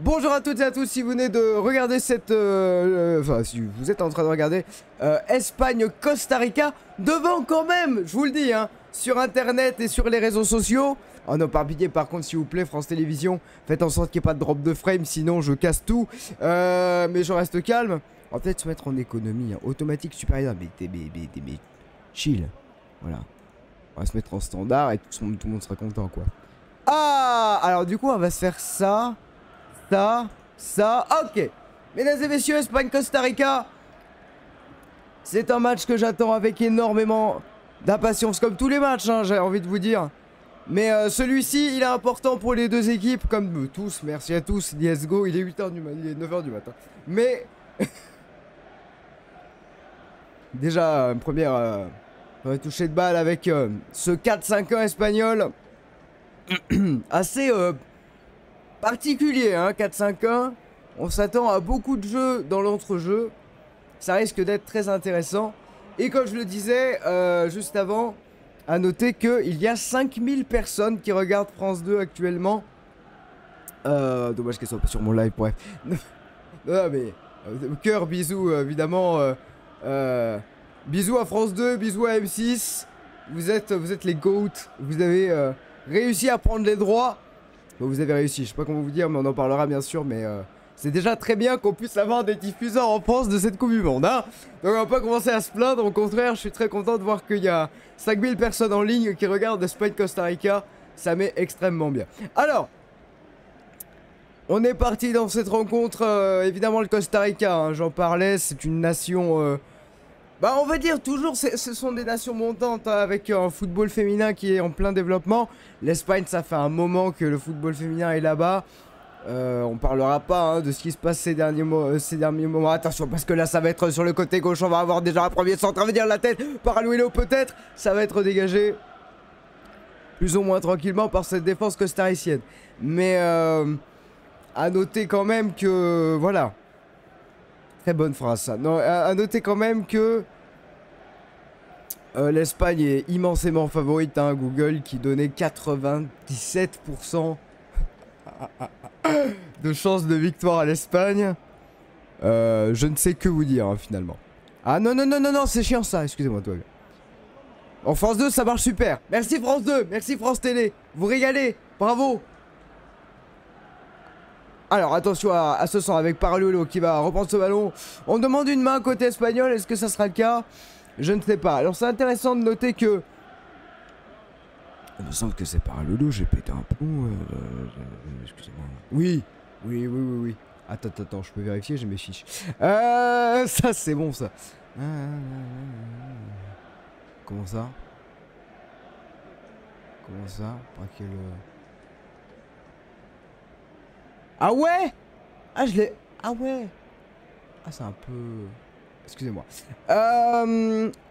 Bonjour à toutes et à tous, si vous venez de regarder cette... Enfin, si vous êtes en train de regarder Espagne-Costa Rica, devant quand même, je vous le dis, hein, sur internet et sur les réseaux sociaux. Oh non, par pitié, par contre, s'il vous plaît, France Télévisions, faites en sorte qu'il n'y ait pas de drop de frame, sinon je casse tout. Mais je reste calme. On va peut-être se mettre en économie, hein, automatique supérieure, mais chill. Voilà. On va se mettre en standard et tout le monde sera content, quoi. Ah, alors du coup, on va se faire ça... Ça, ok. Mesdames et messieurs, Espagne-Costa Rica. C'est un match que j'attends avec énormément d'impatience, comme tous les matchs, hein, j'ai envie de vous dire. Mais celui-ci, il est important pour les deux équipes, comme tous, merci à tous, let's go, il est 8h du matin, il est 9h du matin. Mais... Déjà, première toucher de balle avec ce 4-5-1 espagnol. Assez... particulier, hein, 4-5-1. On s'attend à beaucoup de jeux dans l'entrejeu. Ça risque d'être très intéressant. Et comme je le disais juste avant, à noter qu'il y a 5000 personnes qui regardent France 2 actuellement. Dommage qu'elle soit pas sur mon live, bref. Non, mais cœur, bisous, évidemment. Bisous à France 2, bisous à M6. Vous êtes les GOAT. Vous avez réussi à prendre les droits. Bon, vous avez réussi, je sais pas comment vous dire, mais on en parlera bien sûr, mais c'est déjà très bien qu'on puisse avoir des diffuseurs en France de cette Coupe du Monde, hein. Donc on va pas commencer à se plaindre, au contraire, je suis très content de voir qu'il y a 5000 personnes en ligne qui regardent Espagne-Costa Rica, ça met extrêmement bien. Alors, on est parti dans cette rencontre, évidemment le Costa Rica, hein, j'en parlais, c'est une nation... Bah on va dire toujours ce sont des nations montantes, hein, avec un football féminin qui est en plein développement. L'Espagne, ça fait un moment que le football féminin est là-bas. On parlera pas, hein, de ce qui se passe ces derniers moments. Attention, parce que là ça va être sur le côté gauche, on va avoir déjà un premier centre, ça veut dire la tête par Aluelo peut-être. Ça va être dégagé plus ou moins tranquillement par cette défense costaricienne. Mais à noter quand même que voilà. Très bonne phrase ça. Non, à noter quand même que l'Espagne est immensément favorite, hein, Google qui donnait 97% de chance de victoire à l'Espagne. Je ne sais que vous dire, hein, finalement. Ah non, c'est chiant ça, excusez-moi, toi. En France 2, ça marche super. Merci France 2, merci France Télé. Vous régalez, bravo. Alors attention à ce centre avec Paralolo qui va reprendre ce ballon. On demande une main côté espagnol, est-ce que ça sera le cas? Je ne sais pas. Alors c'est intéressant de noter que... Il me semble que c'est Paralolo, j'ai pété un plomb. Excusez-moi. Oui. Attends, je peux vérifier, j'ai mes fiches. Ça c'est bon ça. Comment ça? Par quel... Ah ouais? Ah je l'ai... Ah ouais. Ah c'est un peu... Excusez-moi.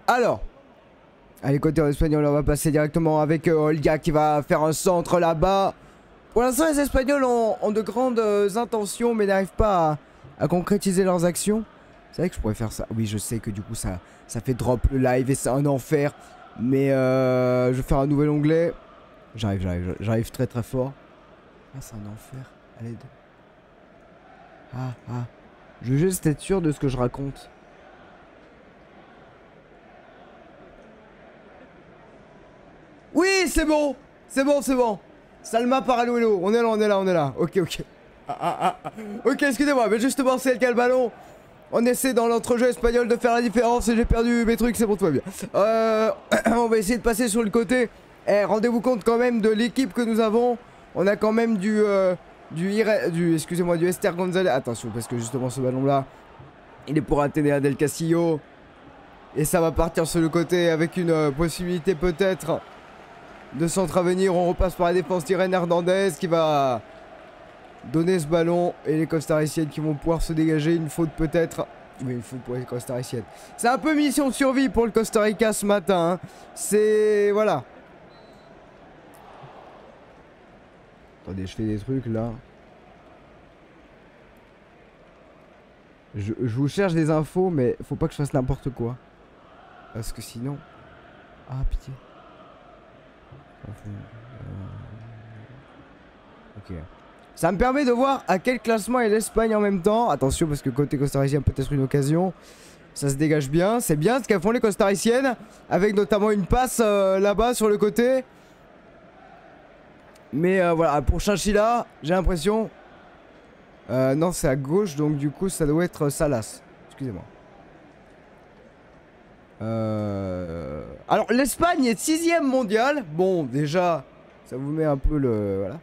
Alors. Allez, côté espagnol, on va passer directement avec Olga qui va faire un centre là-bas. Pour l'instant, les Espagnols ont de grandes intentions, mais n'arrivent pas à concrétiser leurs actions. C'est vrai que je pourrais faire ça. Oui, je sais que du coup, ça fait drop le live et c'est un enfer. Mais je vais faire un nouvel onglet. J'arrive très très fort. Ah, c'est un enfer. À l'aide. Ah. Je veux juste être sûr de ce que je raconte. Oui, c'est bon. Salma Paraluelo. On est là. Ok. Ok, excusez-moi, mais justement, c'est le ballon. On essaie dans l'entrejeu espagnol de faire la différence et j'ai perdu mes trucs, c'est bon, tout va bien. On va essayer de passer sur le côté. Rendez-vous compte quand même de l'équipe que nous avons. On a quand même du Esther Gonzalez. Attention, parce que justement ce ballon là, il est pour Atenea del Castillo. Et ça va partir sur le côté avec une possibilité peut-être de centre à venir. On repasse par la défense d'Irene Hernandez qui va donner ce ballon. Et les costariciennes qui vont pouvoir se dégager. Une faute peut-être. Oui, une faute pour les costariciennes. C'est un peu mission de survie pour le Costa Rica ce matin, hein. C'est... Voilà. Attendez, je fais des trucs là. Je vous cherche des infos, mais faut pas que je fasse n'importe quoi. Parce que sinon... Ah, pitié. Ok. Ça me permet de voir à quel classement est l'Espagne en même temps. Attention parce que côté costaricien peut-être une occasion. Ça se dégage bien. C'est bien ce qu'elles font les costariciennes. Avec notamment une passe là-bas sur le côté. Mais voilà, pour Chinchilla, j'ai l'impression... non, c'est à gauche, donc du coup ça doit être Salas. Excusez-moi. Alors l'Espagne est 6ème mondial. Bon, déjà, ça vous met un peu le... Voilà.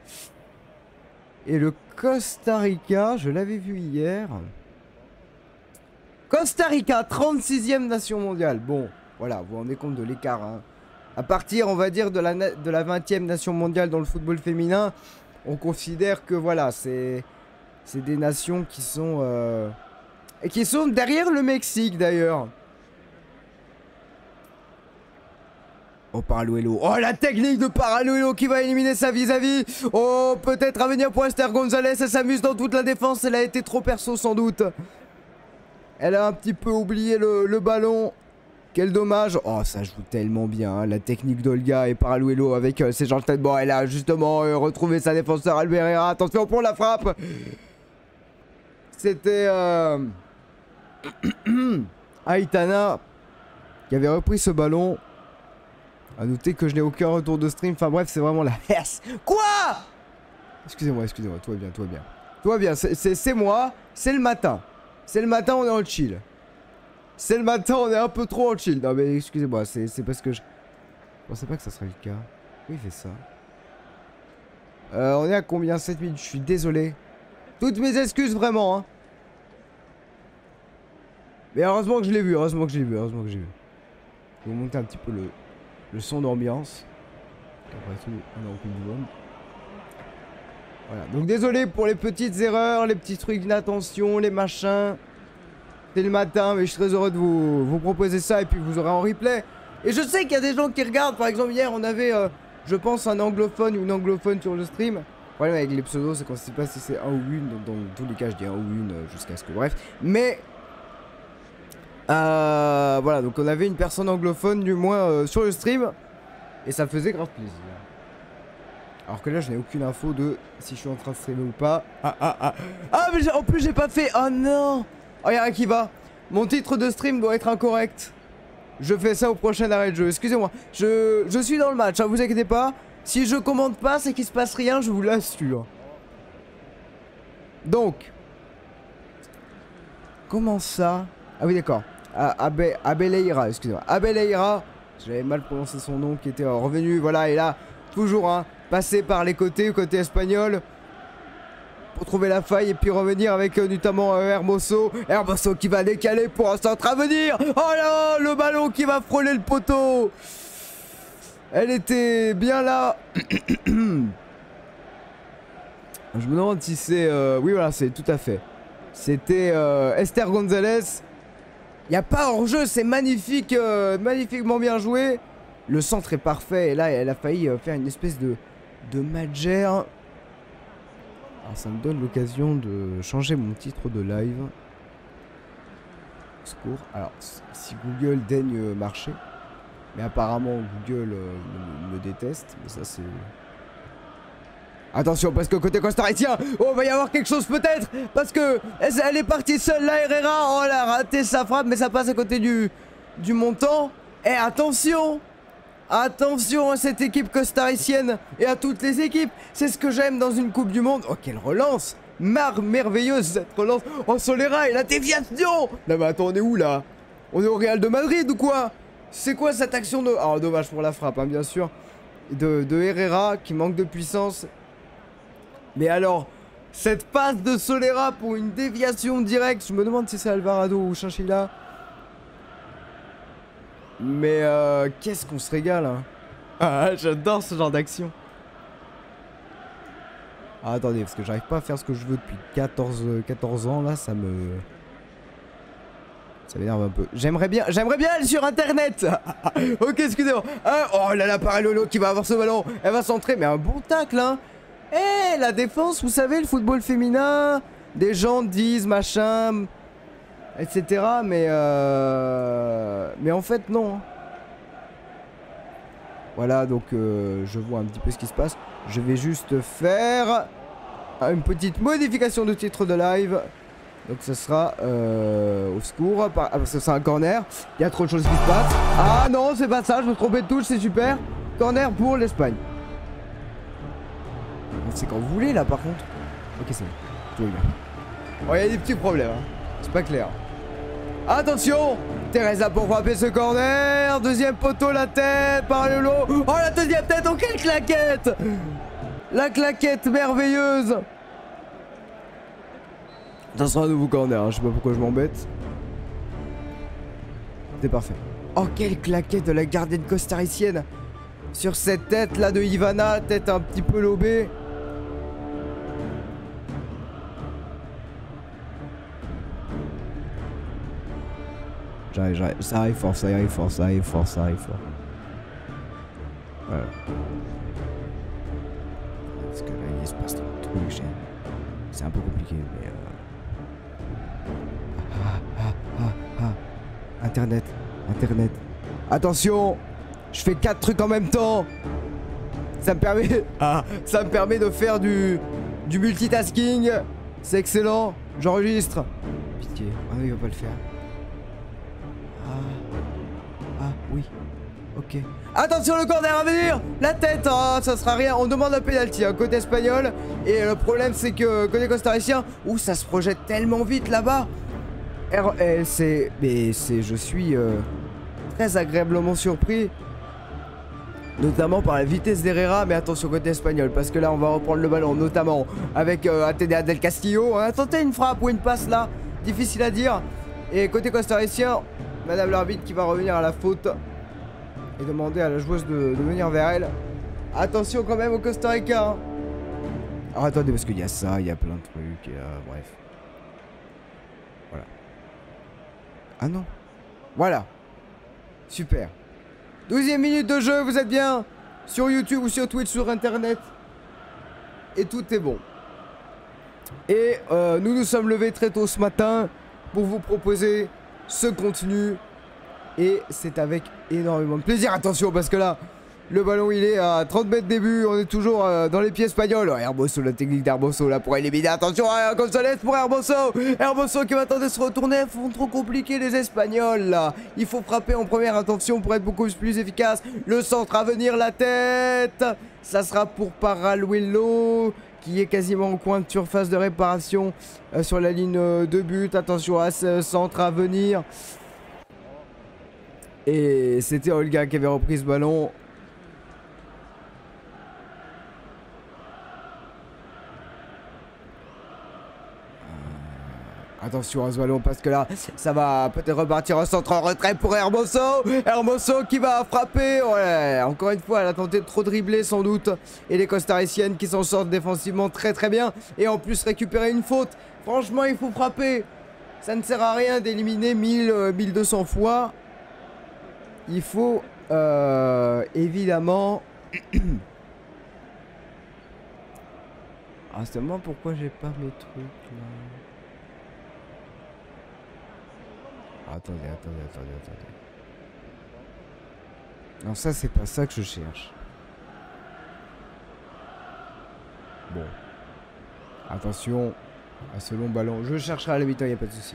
Et le Costa Rica, je l'avais vu hier. Costa Rica, 36ème nation mondiale. Bon, voilà, vous vous rendez compte de l'écart. Hein. À partir, on va dire, de la 20e nation mondiale dans le football féminin, on considère que voilà, c'est des nations qui sont... et qui sont derrière le Mexique d'ailleurs. Oh, Paraluelo. Oh, la technique de Paraluelo qui va éliminer sa vis-à-vis. Oh, peut-être à venir pour Esther Gonzalez. Elle s'amuse dans toute la défense. Elle a été trop perso sans doute. Elle a un petit peu oublié le ballon. Quel dommage. Oh, ça joue tellement bien. Hein. La technique d'Olga et Paraluelo avec ses gens de tête. Bon, elle a justement retrouvé sa défenseur Albert Herrera. Attention pour la frappe. C'était Aitana qui avait repris ce ballon. A noter que je n'ai aucun retour de stream. Enfin bref, c'est vraiment la herse. Quoi? Excusez-moi, excusez-moi. Tout va bien, tout va bien. Tout va bien, c'est moi. C'est le matin. C'est le matin, on est en chill. C'est le matin, on est un peu trop en chill. Non mais excusez-moi, c'est parce que je pensais pas que ça serait le cas. Oui, il fait ça. On est à combien? 7 minutes, je suis désolé. Toutes mes excuses, vraiment. Hein. Mais heureusement que je l'ai vu, heureusement que je l'ai vu, heureusement que j'ai vu. Je vais vous monter un petit peu le son d'ambiance. Après tout, on est en Coupe du Monde. Voilà, donc désolé pour les petites erreurs, les petits trucs d'inattention, les machins. C'est le matin, mais je suis très heureux de vous proposer ça et puis vous aurez en replay. Et je sais qu'il y a des gens qui regardent, par exemple hier on avait, je pense, un anglophone ou une anglophone sur le stream. Le problème avec les pseudos, c'est qu'on ne sait pas si c'est un ou une, donc dans tous les cas je dis un ou une jusqu'à ce que... Bref, mais... voilà, donc on avait une personne anglophone du moins sur le stream. Et ça faisait grave plaisir. Alors que là je n'ai aucune info de si je suis en train de streamer ou pas. Ah mais en plus j'ai pas fait. Oh non. Oh y'a rien qui va. Mon titre de stream doit être incorrect. Je fais ça au prochain arrêt de jeu. Excusez-moi. Je suis dans le match, hein, vous inquiétez pas. Si je commande pas c'est qu'il se passe rien, je vous l'assure. Donc. Comment ça? Ah oui d'accord. Abeleira, excusez-moi. Abeleira. J'avais mal prononcé son nom qui était revenu. Voilà, et là, toujours, hein, passer par les côtés, côté espagnol. Pour trouver la faille et puis revenir avec notamment Hermoso. Hermoso qui va décaler pour un centre à venir. Oh là, le ballon qui va frôler le poteau. Elle était bien là. Je me demande si c'est... oui, voilà, c'est tout à fait. C'était Esther Gonzalez. Il n'y a pas hors-jeu, c'est magnifique, magnifiquement bien joué. Le centre est parfait et là, elle a failli faire une espèce de magère. Alors ça me donne l'occasion de changer mon titre de live. Au secours. Alors, si Google daigne marcher. Mais apparemment, Google me déteste. Mais ça, c'est... Attention, parce que côté costaricien, oh, va y avoir quelque chose peut-être. Parce que elle est partie seule, là, Herrera. Oh, elle a raté sa frappe, mais ça passe à côté du montant. Et attention. Attention à cette équipe costaricienne et à toutes les équipes. C'est ce que j'aime dans une Coupe du Monde. Oh, quelle relance. Merveilleuse cette relance. Oh, Solera et la déviation. Non, mais attends, on est où là? On est au Real de Madrid ou quoi? C'est quoi cette action de... Oh, dommage pour la frappe, hein, bien sûr. De Herrera qui manque de puissance. Mais alors, cette passe de Solera pour une déviation directe, je me demande si c'est Alvarado ou Chinchilla. Mais qu'est-ce qu'on se régale, hein. Ah, j'adore ce genre d'action. Ah, attendez, parce que j'arrive pas à faire ce que je veux depuis 14 ans, là, ça m'énerve un peu. J'aimerais bien aller sur internet. Ok, excusez-moi. Ah, oh là là, Paraluelo qui va avoir ce ballon. Elle va centrer, mais un bon tacle, hein. Eh, la défense, vous savez, le football féminin, des gens disent machin, etc. Mais en fait, non. Voilà, donc je vois un petit peu ce qui se passe. Je vais juste faire une petite modification de titre de live. Donc ce sera au secours, ce sera un corner. Il y a trop de choses qui se passent. Ah non, c'est pas ça, je me trompais de touche, c'est super. Corner pour l'Espagne. C'est quand vous voulez là par contre. Ok, c'est bon, tout va bien. Oh, il y a des petits problèmes, hein. C'est pas clair. Attention, Teresa pour frapper ce corner. Deuxième poteau, la tête par Lolo. Oh, la deuxième tête, oh quelle claquette. La claquette merveilleuse. Ça sera un nouveau corner, hein. Je sais pas pourquoi je m'embête. C'est parfait. Oh, quelle claquette de la gardienne costaricienne. Sur cette tête là de Ivana, tête un petit peu lobée. J'arrive, ça arrive fort, ça arrive fort, ça arrive fort, ça arrive fort. Voilà. Parce que là, il se passe trop de trucs, c'est un peu compliqué, mais Internet. Attention, je fais 4 trucs en même temps. Ça me permet de faire du multitasking. C'est excellent. J'enregistre. Pitié. Ah oui, il va pas le faire. Ah oui. Ok. Attention, le corner à venir. La tête, oh, ça sera rien. On demande un penalty, hein, côté espagnol. Et le problème, c'est que côté costaricien, ça se projette tellement vite là-bas. Je suis très agréablement surpris. Notamment par la vitesse d'Herrera, mais attention côté espagnol, parce que là on va reprendre le ballon, notamment avec ATDA del Castillo. On a tenté une frappe ou une passe là, difficile à dire. Et côté costaricien, madame l'arbitre qui va revenir à la faute et demander à la joueuse de venir vers elle. Attention quand même au Costa Rica, hein. Alors attendez, parce qu'il y a ça, il y a plein de trucs, bref. Voilà. Ah non. Voilà. Super. 12e minute de jeu, vous êtes bien sur YouTube ou sur Twitch, sur internet. Et tout est bon. Et nous nous sommes levés très tôt ce matin pour vous proposer ce contenu. Et c'est avec énormément de plaisir. Attention parce que là, le ballon il est à 30 mètres début. On est toujours dans les pieds espagnols. Oh, Hermoso, la technique d'Hermoso là pour éliminer. Attention, Gonzalez pour Hermoso. Hermoso qui va tenter de se retourner. Ils font trop compliqué les Espagnols là. Il faut frapper en première intention pour être beaucoup plus efficace. Le centre à venir, la tête. Ça sera pour Paraluelo qui est quasiment au coin de surface de réparation sur la ligne de but. Attention à ce centre à venir. Et c'était Olga qui avait repris ce ballon. Attention à ce ballon parce que là, ça va peut-être repartir en centre en retrait pour Hermoso. Hermoso qui va frapper. Ouais, encore une fois, elle a tenté de trop dribbler sans doute. Et les costariciennes qui s'en sortent défensivement très très bien. Et en plus récupérer une faute. Franchement, il faut frapper. Ça ne sert à rien d'éliminer 1200 fois. Il faut évidemment... Ah, c'est moi pourquoi j'ai pas mes trucs là. Attendez. Non, ça c'est pas ça que je cherche. Bon. Attention à ce long ballon. Je chercherai à la mi-temps, il n'y a pas de souci.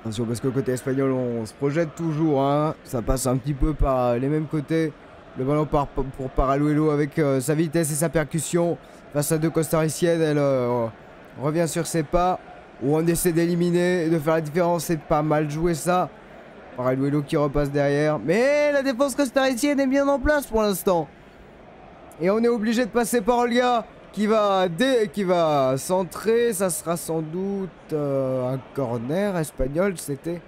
Attention parce que côté espagnol on se projette toujours, hein. Ça passe un petit peu par les mêmes côtés. Le ballon part pour Paraluelo avec sa vitesse et sa percussion. Face à deux costariciennes, elle revient sur ses pas. Où on essaie d'éliminer, de faire la différence. C'est pas mal joué ça. Paraluelo qui repasse derrière. Mais la défense costaricienne est bien en place pour l'instant. Et on est obligé de passer par Olga. Qui va centrer, ça sera sans doute un corner espagnol, c'était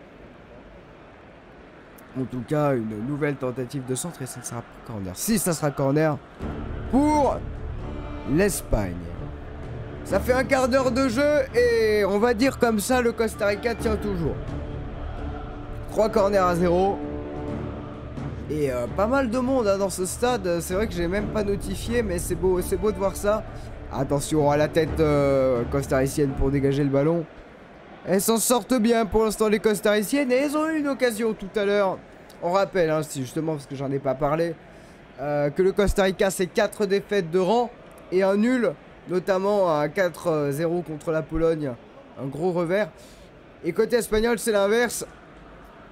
en tout cas une nouvelle tentative de centre et ça sera corner. Si ça sera corner pour l'Espagne. Ça fait un quart d'heure de jeu et on va dire comme ça le Costa Rica tient toujours. 3 corners à 0. Et pas mal de monde hein, dans ce stade. C'est vrai que j'ai même pas notifié, mais c'est beau de voir ça. Attention à la tête costaricienne pour dégager le ballon. Elles s'en sortent bien pour l'instant les costariciennes. Et elles ont eu une occasion tout à l'heure. On rappelle, hein, justement parce que j'en ai pas parlé. que le Costa Rica, c'est 4 défaites de rang et un nul, notamment un 4-0 contre la Pologne, un gros revers. Et côté espagnol, c'est l'inverse.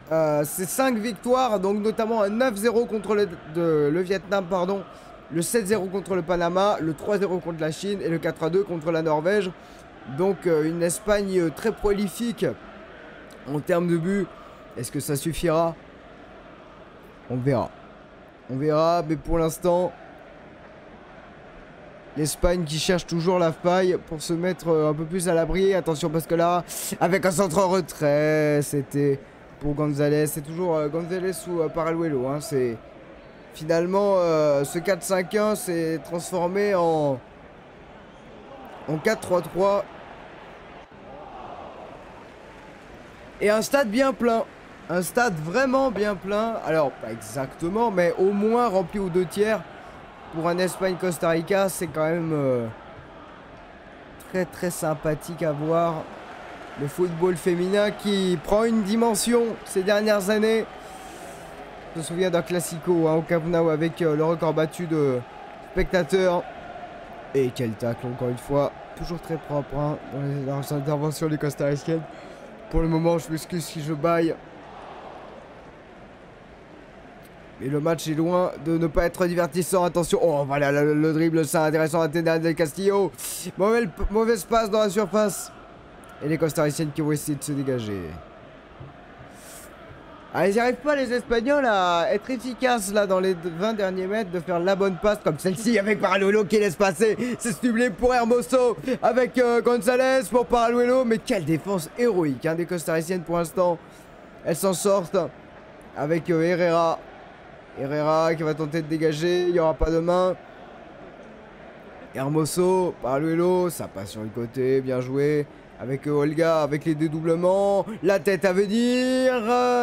C'est 5 victoires, donc notamment un 9-0 contre le Vietnam, pardon, le 7-0 contre le Panama, le 3-0 contre la Chine et le 4-2 contre la Norvège. Donc une Espagne très prolifique en termes de buts. Est-ce que ça suffira? On verra. On verra, mais pour l'instant, l'Espagne qui cherche toujours la faille pour se mettre un peu plus à l'abri. Attention parce que là, avec un centre en retrait, c'était pour González. C'est toujours González ou Paraluelo. Hein. C'est finalement ce 4-5-1 s'est transformé en 4-3-3. Et un stade bien plein. Un stade vraiment bien plein. Alors, pas exactement, mais au moins rempli aux 2 tiers. Pour un Espagne-Costa Rica, c'est quand même très très sympathique à voir. Le football féminin qui prend une dimension ces dernières années. Je me souviens d'un classico au Camp Nou avec le record battu de spectateurs. Et quel tacle encore une fois. Toujours très propre hein, dans les interventions des costariciennes. Pour le moment, je m'excuse si je baille. Mais le match est loin de ne pas être divertissant. Attention. Oh, voilà le dribble, c'est intéressant. Athéna del Castillo. Mauvaise passe dans la surface. Et les costariciennes qui vont essayer de se dégager. Ah, ils n'y arrivent pas, les Espagnols, à être efficaces là dans les 20 derniers mètres, de faire la bonne passe comme celle-ci avec Paraluelo qui laisse passer. C'est sublime pour Hermoso avec González pour Paraluelo. Mais quelle défense héroïque hein, des costariciennes pour l'instant. Elles s'en sortent avec Herrera. Herrera qui va tenter de dégager, il n'y aura pas de main. Hermoso, Paraluelo, ça passe sur le côté, bien joué. Avec Olga, avec les dédoublements, la tête à venir.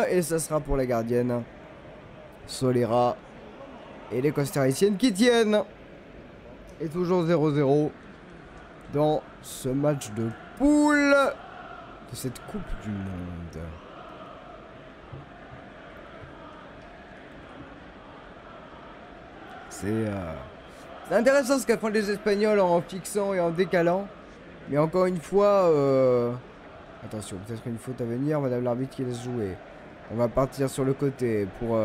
Et ça sera pour la gardienne. Solera. Et les costariciennes qui tiennent. Et toujours 0-0 dans ce match de poule de cette Coupe du Monde. C'est intéressant ce qu'ont fait les Espagnols en fixant et en décalant. Mais encore une fois, attention, peut-être une faute à venir, madame l'arbitre qui laisse jouer. On va partir sur le côté pour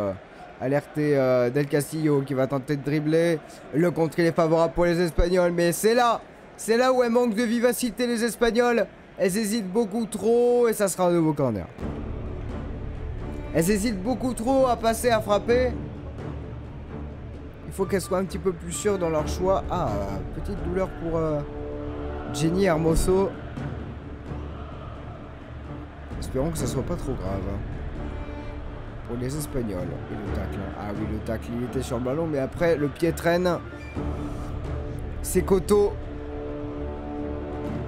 alerter Del Castillo qui va tenter de dribbler. Le contre il est favorable pour les Espagnols, mais c'est là où elles manquent de vivacité les Espagnols. Elles hésitent beaucoup trop et ça sera un nouveau corner. Elles hésitent beaucoup trop à passer, à frapper. Il faut qu'elles soient un petit peu plus sûres dans leur choix. Ah, petite douleur pour Jenny Hermoso. Espérons que ça soit pas trop grave. Pour les Espagnols. Et le tacle. Ah oui, le tacle, il était sur le ballon. Mais après, le pied traîne. C'est Coto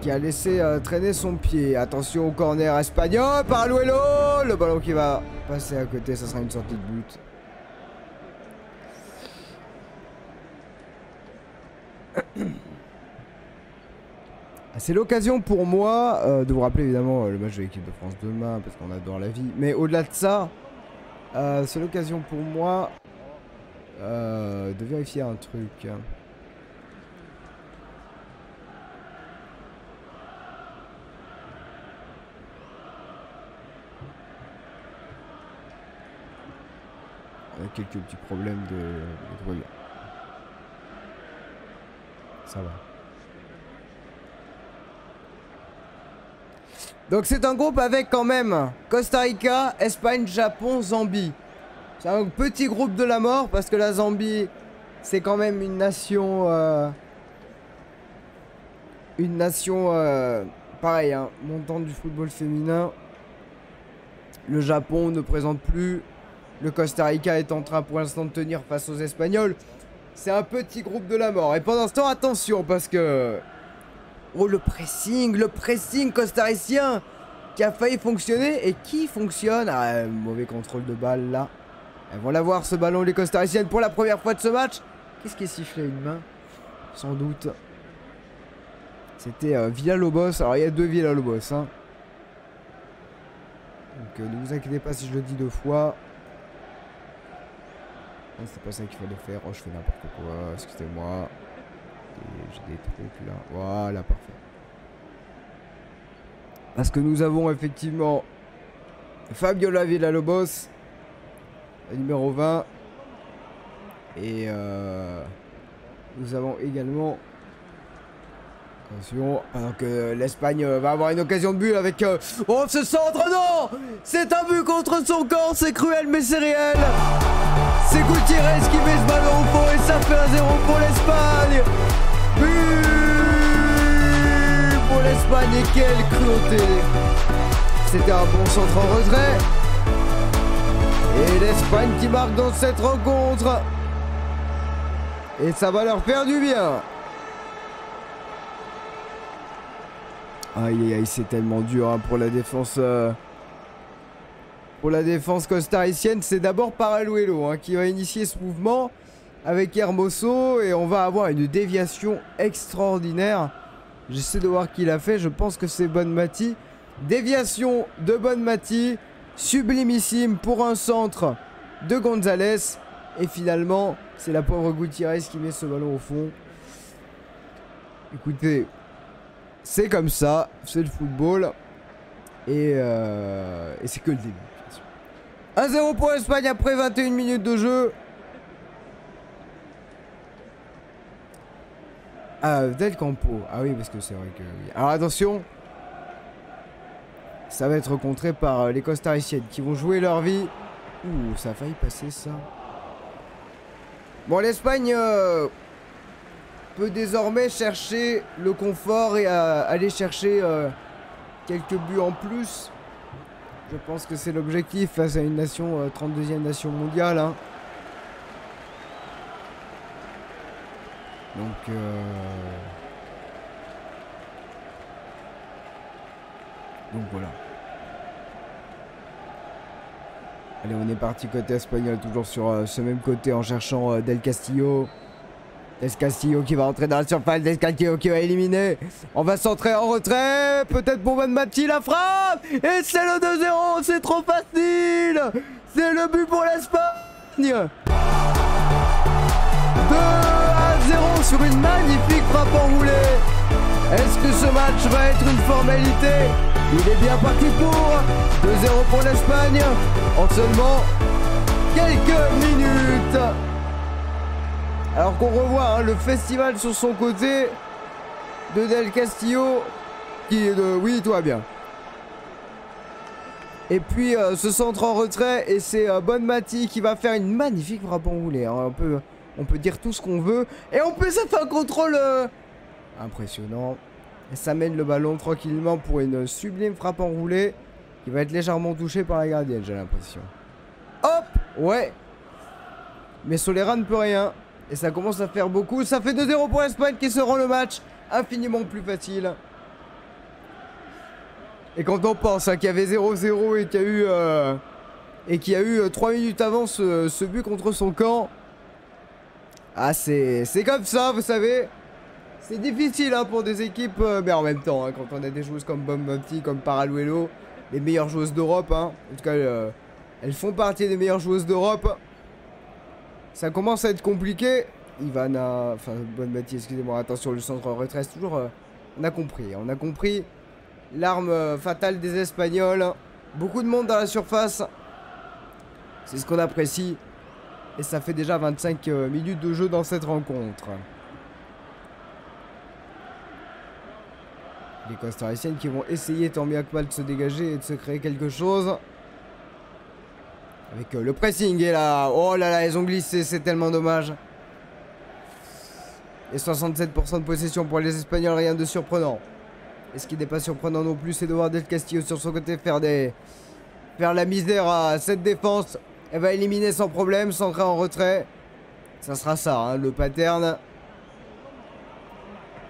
qui a laissé traîner son pied. Attention au corner espagnol. Paraluelo. Le ballon qui va passer à côté. Ça sera une sortie de but. C'est l'occasion pour moi de vous rappeler évidemment le match de l'équipe de France demain parce qu'on adore la vie. Mais au-delà de ça, c'est l'occasion pour moi de vérifier un truc. On a quelques petits problèmes de brouillard. Ça va. Donc c'est un groupe avec quand même Costa Rica, Espagne, Japon, Zambie. C'est un petit groupe de la mort parce que la Zambie, c'est quand même une nation... pareil, hein, montante du football féminin. Le Japon ne présente plus. Le Costa Rica est en train pour l'instant de tenir face aux Espagnols. C'est un petit groupe de la mort. Et pendant ce temps, attention, parce que... Oh, le pressing costaricien qui a failli fonctionner et qui fonctionne. Ah, mauvais contrôle de balle, là. Elles vont l'avoir, ce ballon, les costariciennes, pour la première fois de ce match. Qu'est-ce qui est sifflé? Une main? Sans doute. C'était Villalobos. Alors, il y a deux Villalobos, hein. Donc, ne vous inquiétez pas si je le dis deux fois. Ah, c'est pas ça qu'il fallait faire. Oh, je fais n'importe quoi. Excusez-moi. J'ai des trucs là. Voilà, parfait. Parce que nous avons effectivement Fabiola Villalobos, numéro 20. Et nous avons également... Attention, alors que l'Espagne va avoir une occasion de but avec... Oh, ce centre, non! C'est un but contre son camp, c'est cruel mais c'est réel! C'est Gutiérrez qui met ce ballon au fond et ça fait 1-0 pour l'Espagne! But pour l'Espagne et quelle cruauté! C'était un bon centre en retrait. Et l'Espagne qui marque dans cette rencontre. Et ça va leur faire du bien. Aïe aïe aïe, c'est tellement dur hein, pour la défense. Pour la défense costaricienne, c'est d'abord Paraluelo hein, qui va initier ce mouvement avec Hermoso. Et on va avoir une déviation extraordinaire. J'essaie de voir qui l'a fait, je pense que c'est Bonmati. Déviation de Bonmati, sublimissime pour un centre de Gonzalez. Et finalement, c'est la pauvre Gutiérrez qui met ce ballon au fond. Écoutez, c'est comme ça, c'est le football. Et c'est que le début. 1-0 pour l'Espagne après 21 minutes de jeu. Ah, Del Campo. Ah oui, parce que c'est vrai que... Oui. Alors attention. Ça va être contré par les costariciennes qui vont jouer leur vie. Ouh, ça a failli passer ça. Bon, l'Espagne peut désormais chercher le confort et aller chercher quelques buts en plus. Je pense que c'est l'objectif face à une nation, 32e nation mondiale. Hein. Donc voilà. Allez, on est parti côté espagnol, toujours sur ce même côté en cherchant Del Castillo. Del Castillo qui va rentrer dans la surface, Del Castillo qui va éliminer. On va centrer en retrait, peut-être pour Bonmati la frappe. Et c'est le 2-0, c'est trop facile. C'est le but pour l'Espagne. 2-0 sur une magnifique frappe enroulée. Est-ce que ce match va être une formalité? Il est bien parti pour 2-0 pour l'Espagne en seulement quelques minutes. Alors qu'on revoit hein, le festival sur son côté de Del Castillo qui est de... Oui, tout va bien. Et puis ce centre en retrait et c'est Bonmati qui va faire une magnifique frappe enroulée. Hein. On peut dire tout ce qu'on veut. Et en plus ça fait un contrôle impressionnant. Et ça mène le ballon tranquillement pour une sublime frappe enroulée qui va être légèrement touchée par la gardienne, j'ai l'impression. Hop! Ouais! Mais Solera ne peut rien. Et ça commence à faire beaucoup. Ça fait 2-0 pour l'Espagne qui se rend le match infiniment plus facile. Et quand on pense hein, qu'il y avait 0-0 et qu'il y a eu 3 minutes avant ce but contre son camp. Ah, c'est comme ça, vous savez. C'est difficile hein, pour des équipes, mais en même temps, hein, quand on a des joueuses comme Bonmati, comme Paraluelo, les meilleures joueuses d'Europe, hein, en tout cas, elles font partie des meilleures joueuses d'Europe. Ça commence à être compliqué. Ivana, enfin Bonmati, excusez-moi, attention, le centre en retrait, c'est toujours... on a compris l'arme fatale des Espagnols. Beaucoup de monde dans la surface. C'est ce qu'on apprécie. Et ça fait déjà 25 minutes de jeu dans cette rencontre. Les costariciennes qui vont essayer tant bien que mal de se dégager et de se créer quelque chose. Avec le pressing et là. Oh là là, elles ont glissé, c'est tellement dommage. Et 67% de possession pour les Espagnols, rien de surprenant. Et ce qui n'est pas surprenant non plus, c'est de voir Del Castillo sur son côté faire la misère à cette défense. Elle va éliminer sans problème, centrer en retrait. Ça sera ça, hein, le pattern.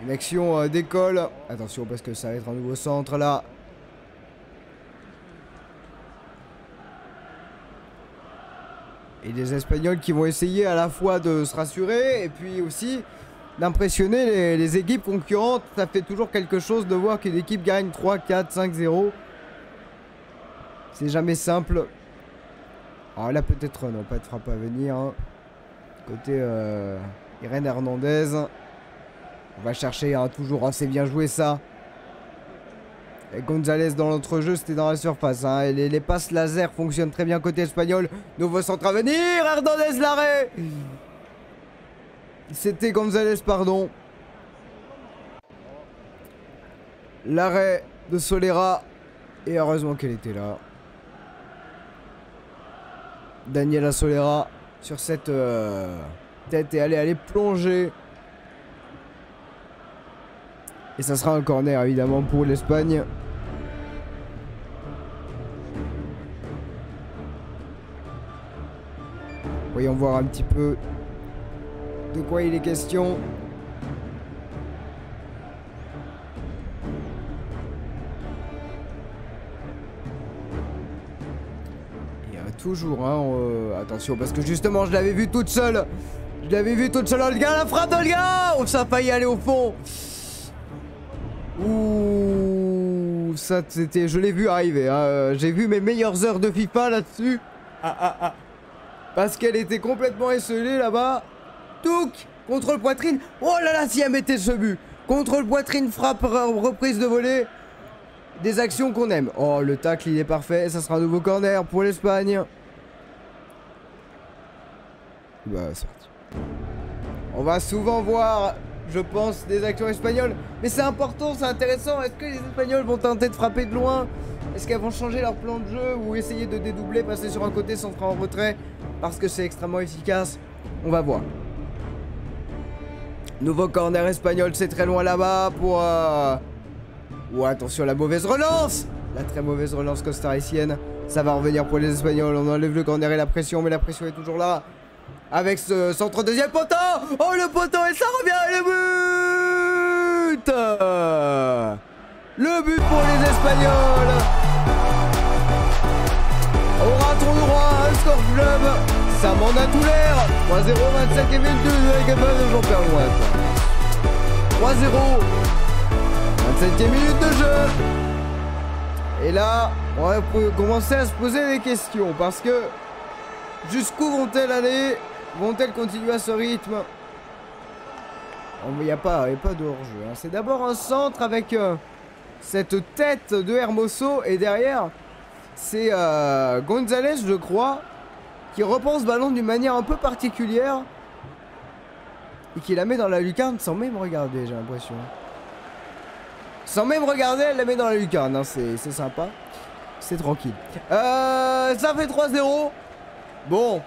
Une action d'école. Attention parce que ça va être un nouveau centre là. Et les Espagnols qui vont essayer à la fois de se rassurer et puis aussi d'impressionner les équipes concurrentes. Ça fait toujours quelque chose de voir qu'une équipe gagne 3, 4, 5-0. C'est jamais simple. Alors là peut-être non, pas de frappe à venir. Hein. Côté Irene Hernandez. On va chercher, hein, toujours assez bien joué ça. Et Gonzalez dans l'entrejeu, c'était dans la surface. Hein, et les passes laser fonctionnent très bien côté espagnol. Nouveau centre à venir. Hernandez l'arrêt. C'était Gonzalez, pardon. L'arrêt de Solera. Et heureusement qu'elle était là. Daniela Solera sur cette tête et aller plonger. Et ça sera un corner évidemment pour l'Espagne. Voyons voir un petit peu de quoi il est question. Toujours, hein, attention, parce que justement, je l'avais vu toute seule. Je l'avais vu toute seule, Olga, la frappe d'Olga. Oh, ça a failli aller au fond. Ouh, ça, c'était, je l'ai vu arriver. Hein. J'ai vu mes meilleures heures de FIFA là-dessus. Parce qu'elle était complètement esselée là-bas. Touc, contrôle poitrine. Oh là là, si elle mettait ce but. Contrôle poitrine, frappe, reprise de volée. Des actions qu'on aime. Oh, le tacle, il est parfait. Ça sera un nouveau corner pour l'Espagne. Bah, c'est parti. On va souvent voir, je pense, des actions espagnoles. Mais c'est important, c'est intéressant. Est-ce que les Espagnols vont tenter de frapper de loin? Est-ce qu'elles vont changer leur plan de jeu ou essayer de dédoubler, passer sur un côté, centrer en retrait? Parce que c'est extrêmement efficace. On va voir. Nouveau corner espagnol, c'est très loin là-bas pour... Oh, attention, la mauvaise relance. La très mauvaise relance costaricienne. Ça va revenir pour les Espagnols. On enlève le corner et la pression, mais la pression est toujours là. Avec ce centre deuxième poteau. Oh, le poteau, et ça revient. Et le but. Le but pour les Espagnols. On retourne droit, un score club. Ça m'en a tout l'air. 3-0, 27 et 22 avec un peu de Jean-Pierre Loin. 3-0. 27e minute de jeu. Et là, on va commencer à se poser des questions. Parce que jusqu'où vont-elles aller? Vont-elles continuer à ce rythme? Il n'y a pas de hors-jeu. Hein. C'est d'abord un centre avec cette tête de Hermoso. Et derrière, c'est Gonzalez, je crois, qui reprend ce ballon d'une manière un peu particulière. Et qui la met dans la lucarne sans même regarder, j'ai l'impression. Sans même regarder, elle la met dans la lucarne. Hein. C'est sympa. C'est tranquille. Ça fait 3-0. Bon.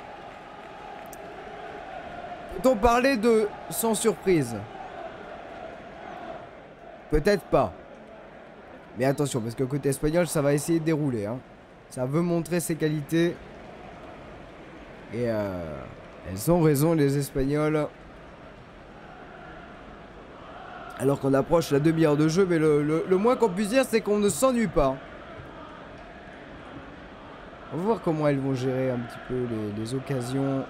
Peut-on parler de sans surprise? Peut-être pas. Mais attention, parce que côté espagnol, ça va essayer de dérouler. Hein. Ça veut montrer ses qualités. Et elles ont raison, les Espagnols. Alors qu'on approche la demi-heure de jeu, mais le moins qu'on puisse dire, c'est qu'on ne s'ennuie pas. On va voir comment elles vont gérer un petit peu les occasions,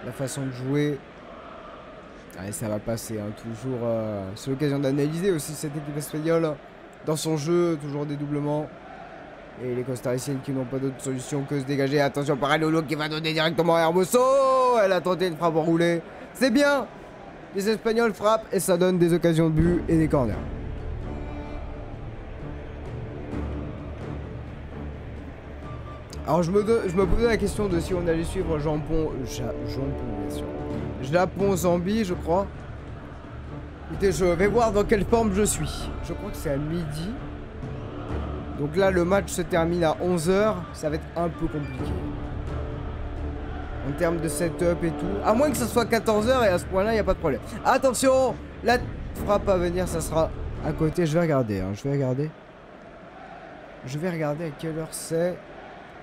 la façon de jouer. Allez, ça va passer, hein, toujours. C'est l'occasion d'analyser aussi cette équipe espagnole dans son jeu, toujours des doublements. Et les costariciennes qui n'ont pas d'autre solution que se dégager. Attention, Paralolo qui va donner directement à Hermoso. Elle a tenté une frappe enroulée. C'est bien. Les Espagnols frappent et ça donne des occasions de but et des corners. Alors je me posais la question de si on allait suivre Japon, bien sûr. Japon, Zambie, je crois. Écoutez, je vais voir dans quelle forme je suis. Je crois que c'est à midi. Donc là, le match se termine à 11 h. Ça va être un peu compliqué. En termes de setup et tout. À moins que ce soit 14 h et à ce point-là, il n'y a pas de problème. Attention, la frappe à venir, ça sera à côté. Je vais regarder. Hein, je vais regarder à quelle heure c'est.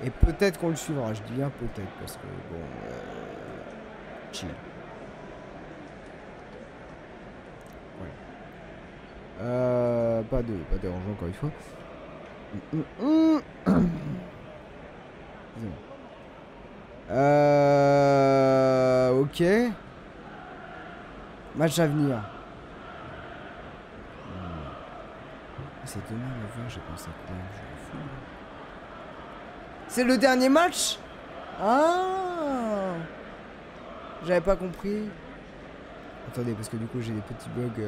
Et peut-être qu'on le suivra. Je dis bien peut-être parce que bon... chill. Ouais. Pas de range encore une fois. Ok. Match à venir. C'est demain le 20, j'ai pensé quoi? C'est le dernier match? Ah. J'avais pas compris. Attendez, parce que du coup j'ai des petits bugs.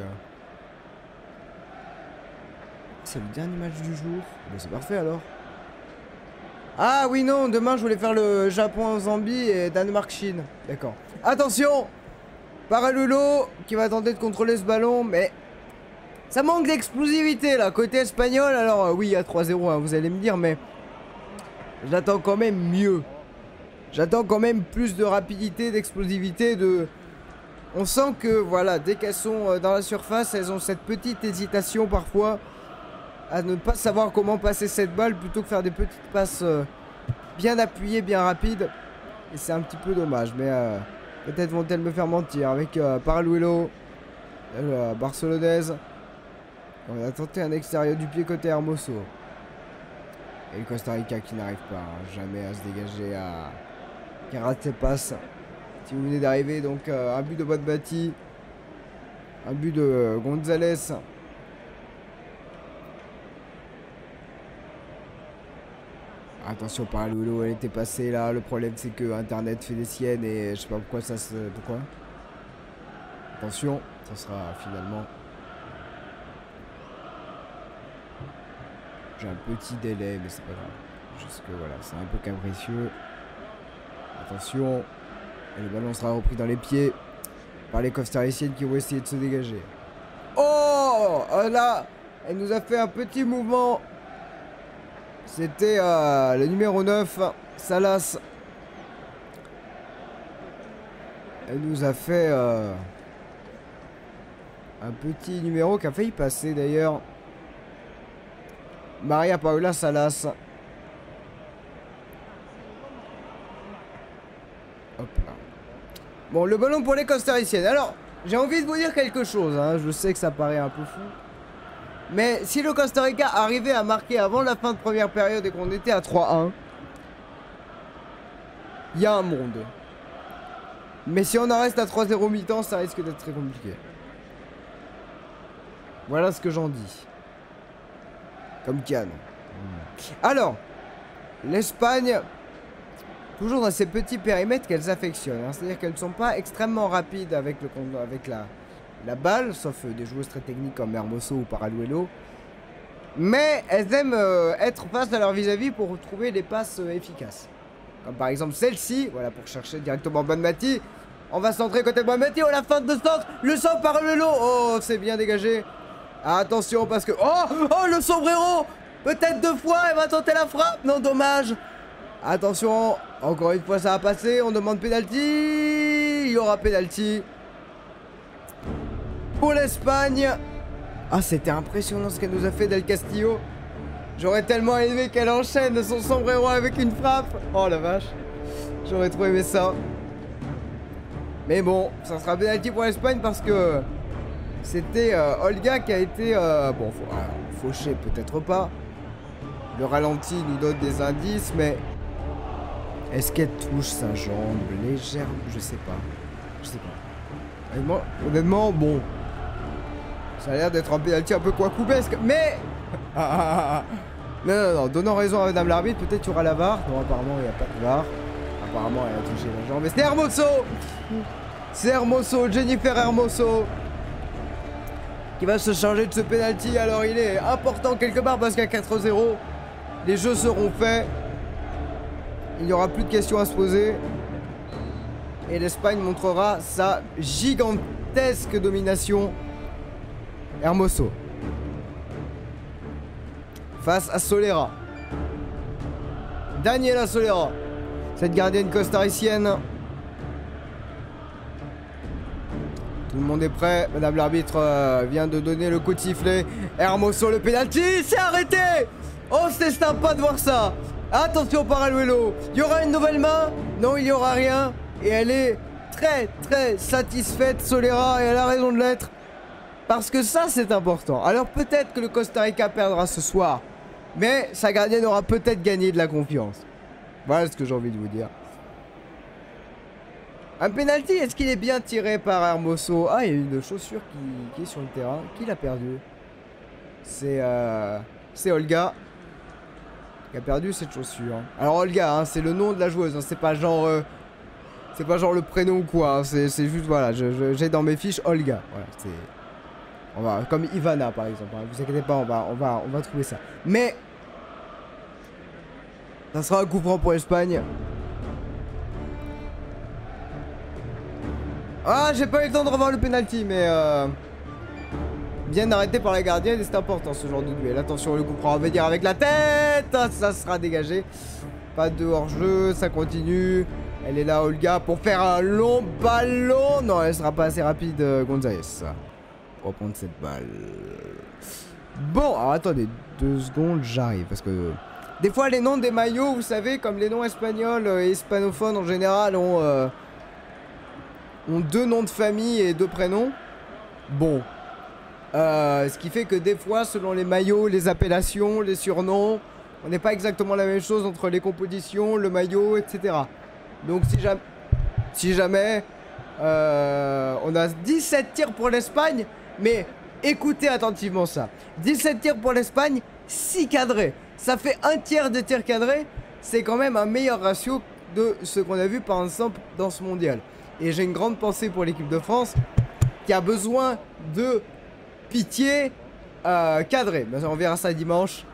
C'est le dernier match du jour. Bon, c'est parfait alors. Ah oui, non, demain je voulais faire le Japon-Zambie et Danemark-Chine. D'accord. Attention, Paralulo qui va tenter de contrôler ce ballon, mais ça manque d'explosivité là, côté espagnol. Alors oui, il y a 3-0, hein, vous allez me dire, mais j'attends quand même mieux. J'attends quand même plus de rapidité, d'explosivité, de... On sent que, voilà, dès qu'elles sont dans la surface, elles ont cette petite hésitation parfois à ne pas savoir comment passer cette balle plutôt que faire des petites passes bien appuyées, bien rapides. Et c'est un petit peu dommage, mais peut-être vont-elles me faire mentir avec Paraluelo, barcelonaise. On va tenter un extérieur du pied côté Hermoso. Et le Costa Rica qui n'arrive pas jamais à se dégager, qui rate ses passes. Si vous venez d'arriver, donc un but de Bonbati, un but de Gonzalez. Attention, Paraluelo, elle était passée là. Le problème c'est que Internet fait des siennes et je sais pas pourquoi ça se... Pourquoi? Attention, ça sera finalement... J'ai un petit délai, mais c'est pas grave. Juste que voilà, c'est un peu capricieux. Attention. Et le ballon sera repris dans les pieds par les costariciennes qui vont essayer de se dégager. Oh là, elle nous a fait un petit mouvement. C'était le numéro 9, Salas. Elle nous a fait un petit numéro qui a failli passer d'ailleurs. Maria Paula Salas. Hop là. Bon, le ballon pour les costariciennes. Alors, j'ai envie de vous dire quelque chose. Hein. Je sais que ça paraît un peu fou. Mais si le Costa Rica arrivait à marquer avant la fin de première période et qu'on était à 3-1, il y a un monde. Mais si on en reste à 3-0 mi-temps, ça risque d'être très compliqué. Voilà ce que j'en dis. Comme Cannes. Alors, l'Espagne, toujours dans ces petits périmètres qu'elles affectionnent. Hein, c'est-à-dire qu'elles ne sont pas extrêmement rapides avec, la balle, sauf des joueuses très techniques comme Hermoso ou Paraluelo. Mais elles aiment être face à leur vis-à-vis pour trouver des passes efficaces. Comme par exemple celle-ci, voilà, pour chercher directement Bonmati. On va centrer côté Bonmati, oh la fin de centre, le centre Paraluelo. Oh, c'est bien dégagé. Attention parce que... Oh, le sombrero. Peut-être 2 fois, elle va tenter la frappe. Non, dommage. Attention, encore une fois ça va passer. On demande penalty. Il y aura penalty pour l'Espagne. Ah, c'était impressionnant ce qu'elle nous a fait Del Castillo. J'aurais tellement aimé qu'elle enchaîne son sombrero avec une frappe. Oh la vache. J'aurais trop aimé ça. Mais bon, ça sera penalty pour l'Espagne parce que c'était Olga qui a été... bon, fauché peut-être pas. Le ralenti nous donne des indices, mais... Est-ce qu'elle touche sa jambe légère? Je sais pas. Je sais pas. Honnêtement, bon... Ça a l'air d'être un pénalty un peu couacoubesque, mais... Non, donnant raison à madame l'arbitre, peut-être qu'il y aura la VAR. Non, apparemment, il n'y a pas de VAR. Apparemment, elle a touché la jambe. Mais c'est Hermoso! C'est Hermoso, Jennifer Hermoso, qui va se charger de ce pénalty. Alors, il est important quelque part parce qu'à 4-0, les jeux seront faits. Il n'y aura plus de questions à se poser. Et l'Espagne montrera sa gigantesque domination. Hermoso face à Solera. Daniela Solera, cette gardienne costaricienne. Tout le monde est prêt. Madame l'arbitre vient de donner le coup de sifflet. Hermoso, le pénalty, c'est arrêté. Oh, c'est sympa de voir ça. Attention Paraluelo. Il y aura une nouvelle main? Non, il n'y aura rien. Et elle est très satisfaite, Solera, et elle a raison de l'être. Parce que ça, c'est important. Alors peut-être que le Costa Rica perdra ce soir. Mais sa gardienne aura peut-être gagné de la confiance. Voilà ce que j'ai envie de vous dire. Un penalty, est-ce qu'il est bien tiré par Hermoso? Ah, il y a une chaussure qui est sur le terrain. Qui l'a perdu? C'est Olga qui a perdu cette chaussure. Alors Olga, hein, c'est le nom de la joueuse. Hein, c'est pas genre C'est pas genre le prénom ou quoi, hein. C'est juste, voilà, j'ai dans mes fiches Olga. Voilà, c'est... On va, comme Ivana par exemple, hein. Vous inquiétez pas, on va trouver ça. Mais... ça sera un coup franc pour l'Espagne. Ah, j'ai pas eu le temps de revoir le penalty, mais bien arrêté par la gardienne et c'est important ce genre de duel. Attention, le coup franc, on va dire avec la tête. Ah, ça sera dégagé. Pas de hors-jeu, ça continue. Elle est là, Olga, pour faire un long ballon. Non, elle sera pas assez rapide, Gonzalez. On va prendre cette balle. Bon, alors attendez, 2 secondes, j'arrive. Parce que des fois, les noms des maillots, vous savez, comme les noms espagnols et hispanophones en général, ont 2 noms de famille et 2 prénoms. Bon. Ce qui fait que des fois, selon les maillots, les appellations, les surnoms, on n'est pas exactement la même chose entre les compositions, le maillot, etc. Donc si jamais on a 17 tirs pour l'Espagne, mais écoutez attentivement ça. 17 tirs pour l'Espagne, 6 cadrés. Ça fait un tiers de tirs cadrés. C'est quand même un meilleur ratio de ce qu'on a vu par exemple dans ce mondial. Et j'ai une grande pensée pour l'équipe de France qui a besoin de pitié cadrée. Mais on verra ça dimanche.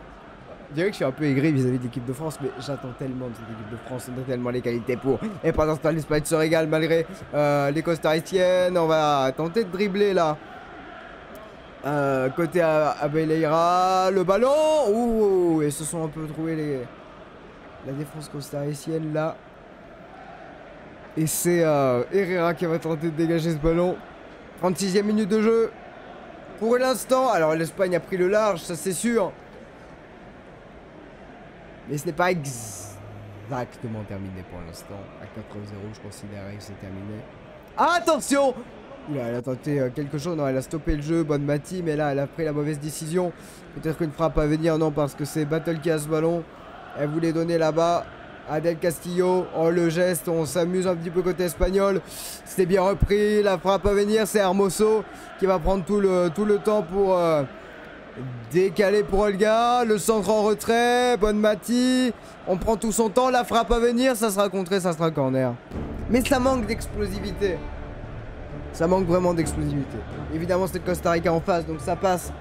Je dirais que je suis un peu aigri vis-à-vis de l'équipe de France, mais j'attends tellement de cette équipe de France, on a tellement les qualités pour. Et pendant ce temps, l'Espagne se régale malgré les costariciennes. On va tenter de dribbler là. Côté Abeleira, le ballon. Ouh, et se sont un peu trouvés la défense costaricienne là. Et c'est Herrera qui va tenter de dégager ce ballon. 36e minute de jeu. Pour l'instant, alors l'Espagne a pris le large, ça c'est sûr. Mais ce n'est pas exactement terminé pour l'instant. À 4-0, je considérais que c'est terminé. Attention! Oula, elle a tenté quelque chose. Non, elle a stoppé le jeu. Bonne Mati, mais là, elle a pris la mauvaise décision. Peut-être qu'une frappe à venir. Non, parce que c'est Battle qui a ce ballon. Elle voulait donner là-bas à Del Castillo. Oh, le geste. On s'amuse un petit peu côté espagnol. C'était bien repris. La frappe à venir, c'est Hermoso qui va prendre tout le temps pour... décalé pour Olga, le centre en retrait, bonne Mati, on prend tout son temps, la frappe à venir, ça sera contré, ça sera corner. Mais ça manque d'explosivité. Ça manque vraiment d'explosivité. Évidemment c'est le Costa Rica en face, donc ça passe.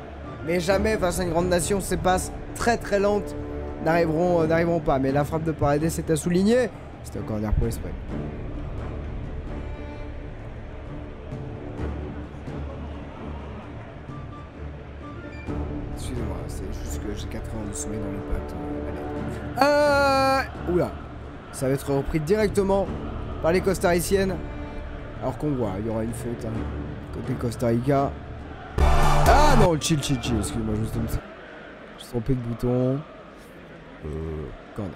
Mais jamais face à une grande nation, ces passes très très lentes n'arriveront pas. Mais la frappe de Paredes c'est à souligner. C'était un corner pour l'Espagne. Excusez-moi, c'est juste que j'ai 4 ans de sommeil dans les pattes. Oula. Ça va être repris directement par les costariciennes. Alors qu'on voit, il y aura une faute hein, côté Costa Rica. Ah non, chill. Excuse-moi, juste comme ça. Je suis trompé de bouton. Corner.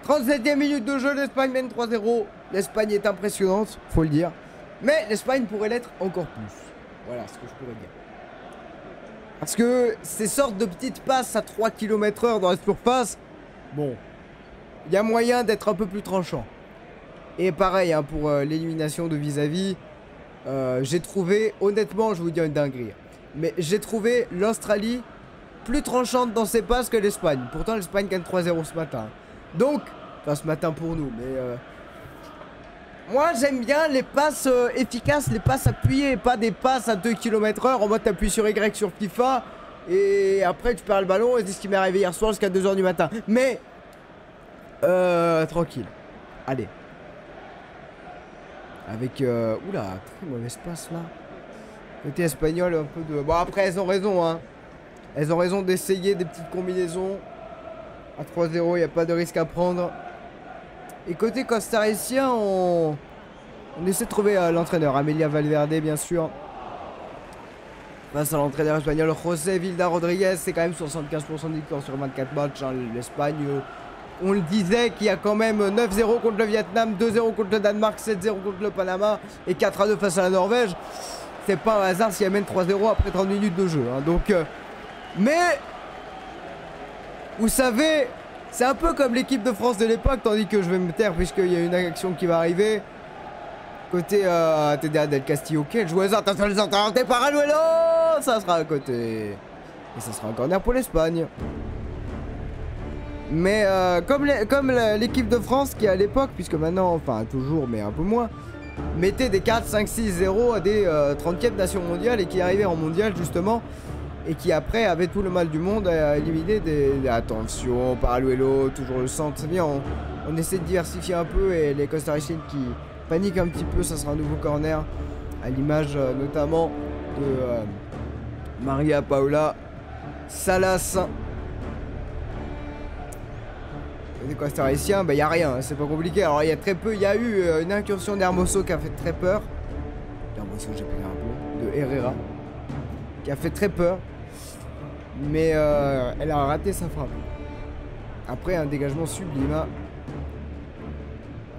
37e minute de jeu, l'Espagne mène 3-0. L'Espagne est impressionnante, faut le dire. Mais l'Espagne pourrait l'être encore plus. Voilà ce que je pourrais dire. Parce que ces sortes de petites passes à 3 km/h dans la surface, bon, il y a moyen d'être un peu plus tranchant. Et pareil, hein, pour l'élimination de vis-à-vis, j'ai trouvé, honnêtement, je vais vous dire une dinguerie, mais j'ai trouvé l'Australie plus tranchante dans ses passes que l'Espagne. Pourtant, l'Espagne gagne 3-0 ce matin. Donc, enfin ce matin pour nous, mais... moi j'aime bien les passes efficaces, les passes appuyées, pas des passes à 2 km/h en mode t'appuies sur Y sur FIFA et après tu perds le ballon et c'est ce qui m'est arrivé hier soir jusqu'à 2 h du matin. Mais tranquille. Allez. Avec oula, très mauvaise passe là. Côté espagnol un peu de... Bon après elles ont raison hein. Elles ont raison d'essayer des petites combinaisons. À 3-0, il n'y a pas de risque à prendre. Et côté costaricien, on essaie de trouver l'entraîneur. Amelia Valverde, bien sûr. Face à l'entraîneur espagnol José Vilda Rodriguez. C'est quand même 75% de victoire sur 24 matchs. Hein. L'Espagne, on le disait, qu'il y a quand même 9-0 contre le Vietnam, 2-0 contre le Danemark, 7-0 contre le Panama et 4-2 face à la Norvège. C'est pas un hasard si elle mène 3-0 après 30 minutes de jeu. Hein. Donc, mais, vous savez... C'est un peu comme l'équipe de France de l'époque, tandis que je vais me taire puisqu'il y a une action qui va arriver. Côté TDA Del Castillo, quelle joueuse, attention les interrompés par Aluelo. Ça sera à côté. Et ça sera un corner pour l'Espagne. Mais comme l'équipe de France qui à l'époque, puisque maintenant, enfin toujours mais un peu moins, mettait des 4, 5, 6, 0 à des 30e nations mondiales et qui arrivait en mondial justement et qui après avait tout le mal du monde à éliminer des... Attention, Paraluelo, toujours le centre, c'est bien, on essaie de diversifier un peu et les Costariciens qui paniquent un petit peu, ça sera un nouveau corner à l'image notamment de Maria Paula Salas. Des Costariciens, bah y a rien, c'est pas compliqué. Alors il y a très peu, il y a eu une incursion d'Hermoso qui a fait très peur. D'Hermoso, j'ai pris un peu, de Herrera, qui a fait très peur. Mais elle a raté sa frappe. Après un dégagement sublime. Hein.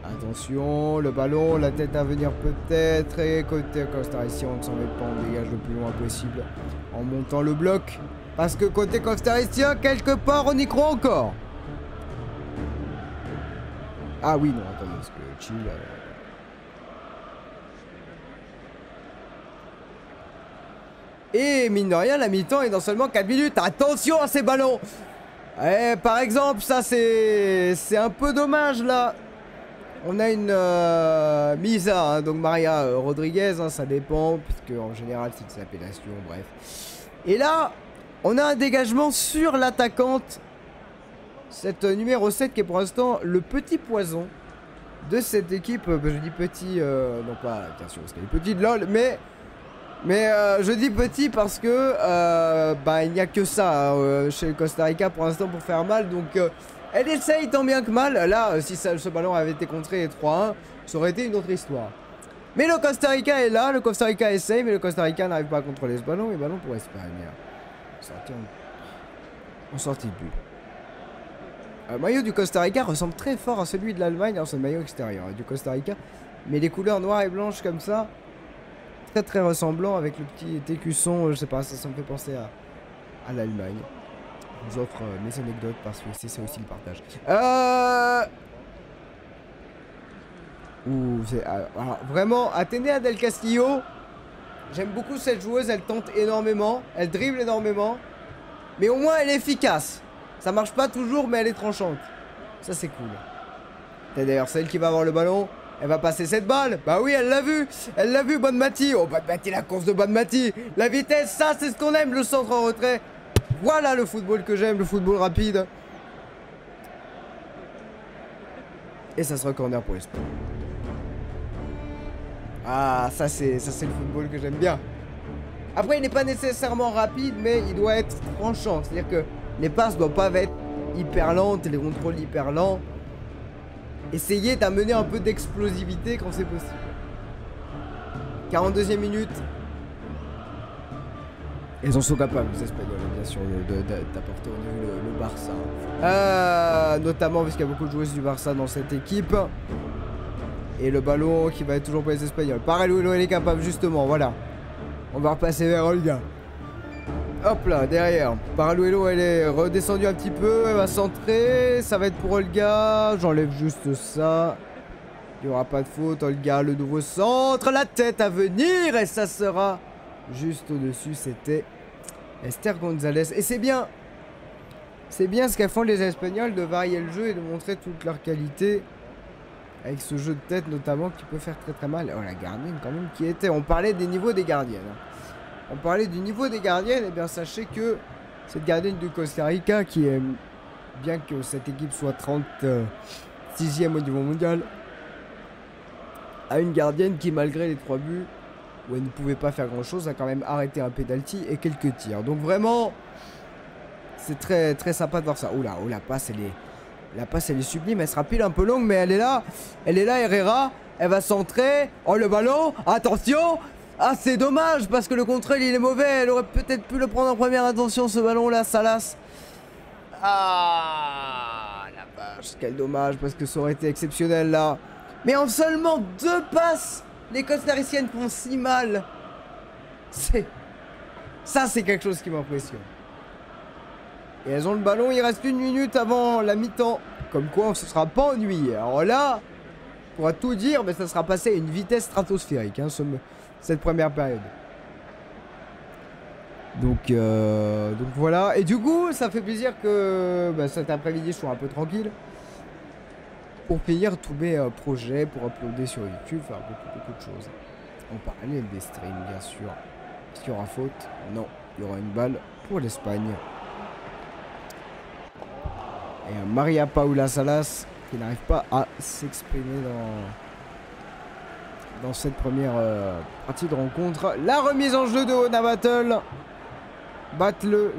Attention, le ballon, la tête à venir peut-être. Et côté Costaricien, on ne s'en met pas, on dégage le plus loin possible en montant le bloc. Parce que côté Costaricien, quelque part, on y croit encore. Ah oui, non, attendez, parce que chill. Et mine de rien, la mi-temps est dans seulement 4 minutes. Attention à ces ballons. Par exemple, ça c'est un peu dommage là. On a une Misa, hein, donc Maria Rodriguez, hein, ça dépend, puisque en général c'est une appellation, bref. Et là, on a un dégagement sur l'attaquante. Cette numéro 7 qui est pour l'instant le petit poison de cette équipe. Je dis petit, non pas, attention, parce qu'elle est petite lol, mais je dis petit parce que bah, il n'y a que ça chez le Costa Rica pour l'instant pour faire mal. Donc elle essaye tant bien que mal. Là, si ce ballon avait été contré 3-1, ça aurait été une autre histoire. Mais le Costa Rica est là, le Costa Rica essaye, mais le Costa Rica n'arrive pas à contrôler ce ballon. Et ballon pour Espagne. On sortit de but. Le maillot du Costa Rica ressemble très fort à celui de l'Allemagne, alors c'est le maillot extérieur du Costa Rica, mais les couleurs noires et blanches comme ça, très très ressemblant avec le petit écusson, je sais pas, ça me fait penser à l'Allemagne. Je vous offre mes anecdotes parce que c'est aussi le partage. Alors, vraiment, Athénea Del Castillo, j'aime beaucoup cette joueuse, elle tente énormément, elle dribble énormément, mais au moins elle est efficace. Ça marche pas toujours, mais elle est tranchante. Ça, c'est cool. C'est d'ailleurs celle qui va avoir le ballon. Elle va passer cette balle. Bah oui, elle l'a vu. Elle l'a vu, Bonmati. Oh, Bonmati, la course de Bonmati. La vitesse, ça, c'est ce qu'on aime, le centre en retrait. Voilà le football que j'aime, le football rapide. Et ça sera corner pour l'Espagne. Ah, ça, c'est le football que j'aime bien. Après, il n'est pas nécessairement rapide, mais il doit être tranchant. C'est-à-dire que les passes ne doivent pas être hyper lentes, les contrôles hyper lents. Essayez d'amener un peu d'explosivité quand c'est possible. 42e minute. Ils en sont capables, les Espagnols, bien sûr, d'apporter au niveau le Barça. Notamment parce qu'il y a beaucoup de joueuses du Barça dans cette équipe. Et le ballon qui va être toujours pour les Espagnols. Paraluelo, elle est capable, justement, voilà. On va repasser vers Olga. Hop là, derrière. Paraluelo, elle est redescendue un petit peu. Elle va centrer. Ça va être pour Olga. J'enlève juste ça. Il n'y aura pas de faute. Olga, le nouveau centre. La tête à venir. Et ça sera juste au-dessus. C'était Esther Gonzalez. Et c'est bien. C'est bien ce qu'elles font les Espagnols de varier le jeu et de montrer toute leur qualité. Avec ce jeu de tête notamment qui peut faire très très mal. Oh, la gardienne quand même qui était... On parlait des niveaux des gardiennes. On parlait du niveau des gardiennes. Et bien sachez que cette gardienne du Costa Rica qui est... Bien que cette équipe soit 36e au niveau mondial, a une gardienne qui malgré les 3 buts où elle ne pouvait pas faire grand chose a quand même arrêté un penalty et quelques tirs. Donc vraiment c'est très très sympa de voir ça. Oh la passe elle est... La passe elle est sublime, elle sera pile un peu longue mais elle est là. Elle est là Herrera, elle va centrer. Oh le ballon, attention. Ah c'est dommage parce que le contrôle il est mauvais. Elle aurait peut-être pu le prendre en première intention ce ballon là, Salas. Ah la vache, quel dommage parce que ça aurait été exceptionnel là. Mais en seulement 2 passes, les costariciennes font si mal. Ça c'est quelque chose qui m'impressionne. Et elles ont le ballon, il reste 1 minute avant la mi-temps. Comme quoi on ne se sera pas ennuyé. Alors là, on pourra tout dire, mais ça sera passé à une vitesse stratosphérique, hein, cette première période. Donc voilà. Et du coup, ça fait plaisir que cet après-midi, je sois un peu tranquille. Pour finir tous mes projets, pour uploader sur YouTube, faire beaucoup de choses. En parallèle des streams, bien sûr. Est-ce qu'il y aura faute? Non, il y aura une balle pour l'Espagne. Et Maria Paula Salas qui n'arrive pas à s'exprimer dans cette première partie de rencontre. La remise en jeu de Ona Battle. Battle.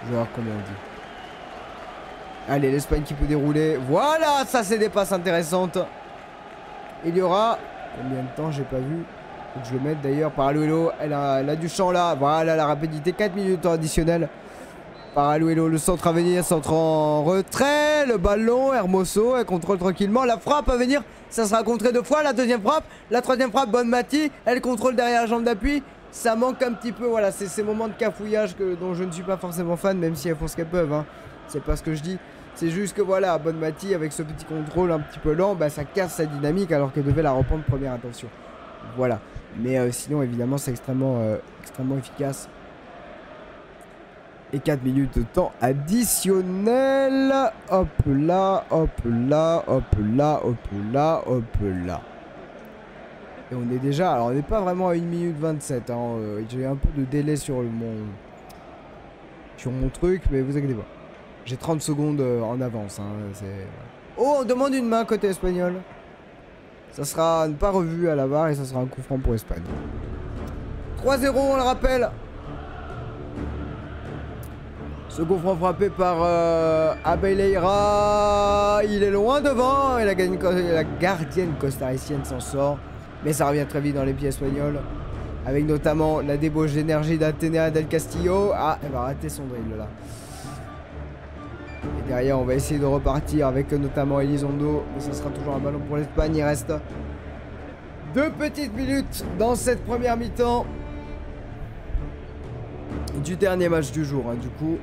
Je vais voir comment on dit. Allez, l'Espagne qui peut dérouler. Voilà, ça c'est des passes intéressantes. Il y aura... Combien de temps j'ai pas vu? Faut que je le mette d'ailleurs. Paraluelo, elle a du champ là. Voilà la rapidité. 4 minutes additionnel. Paraluelo, le centre à venir. Centre en retrait. Le ballon, Hermoso, elle contrôle tranquillement. La frappe à venir, ça sera contré 2 fois. La deuxième frappe. La troisième frappe, Bonmati. Elle contrôle derrière la jambe d'appui. Ça manque un petit peu, voilà, c'est ces moments de cafouillage dont je ne suis pas forcément fan, même si elles font ce qu'elles peuvent, hein. C'est pas ce que je dis. C'est juste que voilà, Bonmati, avec ce petit contrôle un petit peu lent, ça casse sa dynamique alors qu'elle devait la reprendre première intention. Voilà. Mais sinon, évidemment, c'est extrêmement efficace. Et 4 minutes de temps additionnel. Hop là, hop là, hop là, hop là, hop là. Et on est déjà... Alors on n'est pas vraiment à 1 minute 27. Hein, j'ai un peu de délai sur mon truc, mais vous inquiétez pas. J'ai 30 secondes en avance. Hein, oh, on demande une main côté espagnol. Ça sera pas revu à la VAR et ça sera un coup franc pour Espagne. 3-0, on le rappelle. Ce coup franc frappé par Abeleira. Il est loin devant et la gardienne costaricienne s'en sort. Mais ça revient très vite dans les pieds espagnols. Avec notamment la débauche d'énergie d'Athéna del Castillo. Ah, elle va rater son drill là. Et derrière, on va essayer de repartir avec notamment Elizondo. Mais ce sera toujours un ballon pour l'Espagne. Il reste 2 petites minutes dans cette première mi-temps. Du dernier match du jour, hein, du coup.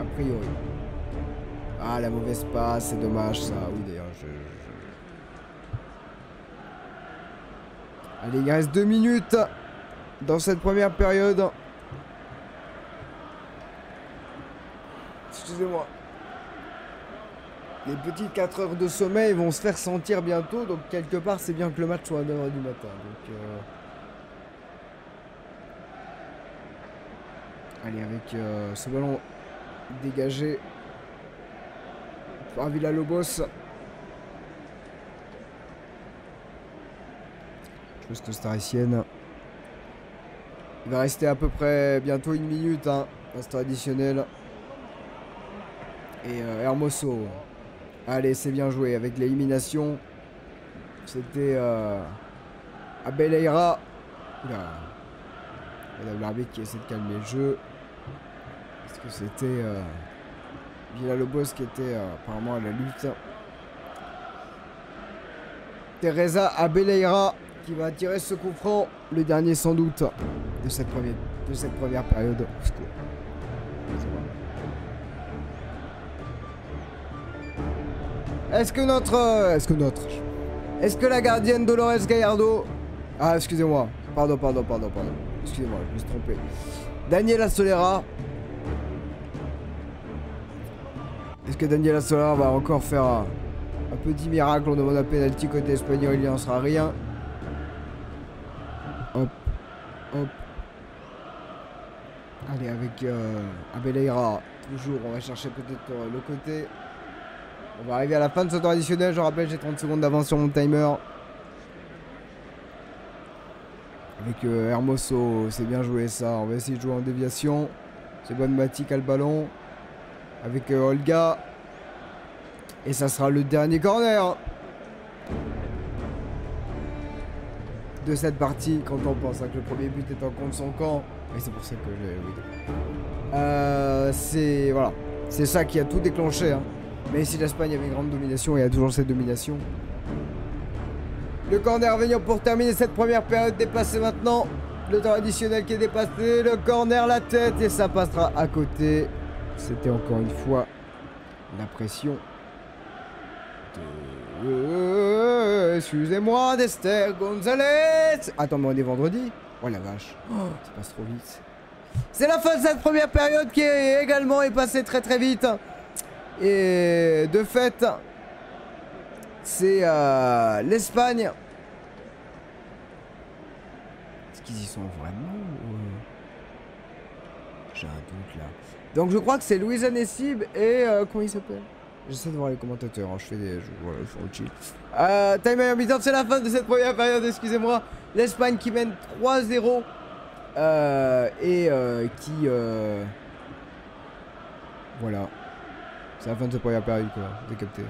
A priori. Ah, la mauvaise passe, c'est dommage ça. Oui, d'ailleurs, Allez, il reste 2 minutes dans cette première période. Excusez-moi. Les petites 4 heures de sommeil vont se faire sentir bientôt. Donc, quelque part, c'est bien que le match soit à 9 h du matin. Donc, allez, avec ce ballon dégagé par Villalobos. Costaricienne. Il va rester à peu près bientôt 1 minute, hein, instant additionnel. Et Hermoso. Allez, c'est bien joué avec l'élimination. C'était Abeleira. Madame l'arbitre qui essaie de calmer le jeu. Est-ce que c'était Villalobos qui était apparemment à la lutte? Teresa Abeleira qui va tirer ce coup franc, le dernier sans doute de cette première période. Est-ce que la gardienne Dolores Gallardo... Ah, excusez-moi. Pardon. Excusez-moi, je me suis trompé. Daniela Solera. Est-ce que Daniela Solera va encore faire un petit miracle? On demande un penalty côté espagnol, il n'y en sera rien. Hop. Allez, avec Abeleira. Toujours, on va chercher peut-être le côté. On va arriver à la fin de ce temps additionnel. Je rappelle, j'ai 30 secondes d'avance sur mon timer. Avec Hermoso, c'est bien joué ça. On va essayer de jouer en déviation. C'est Bonmati qui a le ballon. Avec Olga. Et ça sera le dernier corner de cette partie. Quand on pense que le premier but est en contre son camp. Et c'est pour ça que c'est voilà. C'est ça qui a tout déclenché. Hein. Mais si l'Espagne avait une grande domination, il y a toujours cette domination. Le corner à venir pour terminer cette première période dépassée maintenant. Le temps additionnel qui est dépassé. Le corner, la tête et ça passera à côté. C'était encore une fois la pression de Excusez-moi, d'Esther Gonzalez. Attends, mais on est vendredi. Oh la vache. Oh, ça passe trop vite. C'est la fin de cette première période qui est également passée très très vite. Et de fait, c'est l'Espagne. Est-ce qu'ils y sont vraiment ou... J'ai un doute là. Donc je crois que c'est Louisa Nessib et... comment il s'appelle? J'essaie de voir les commentateurs, hein. Je fais des... Voilà, je suis au chill. Time mi-temps, c'est la fin de cette première période, excusez-moi. L'Espagne qui mène 3-0. Qui... Voilà. C'est la fin de cette première période, quoi. Vous avez capté.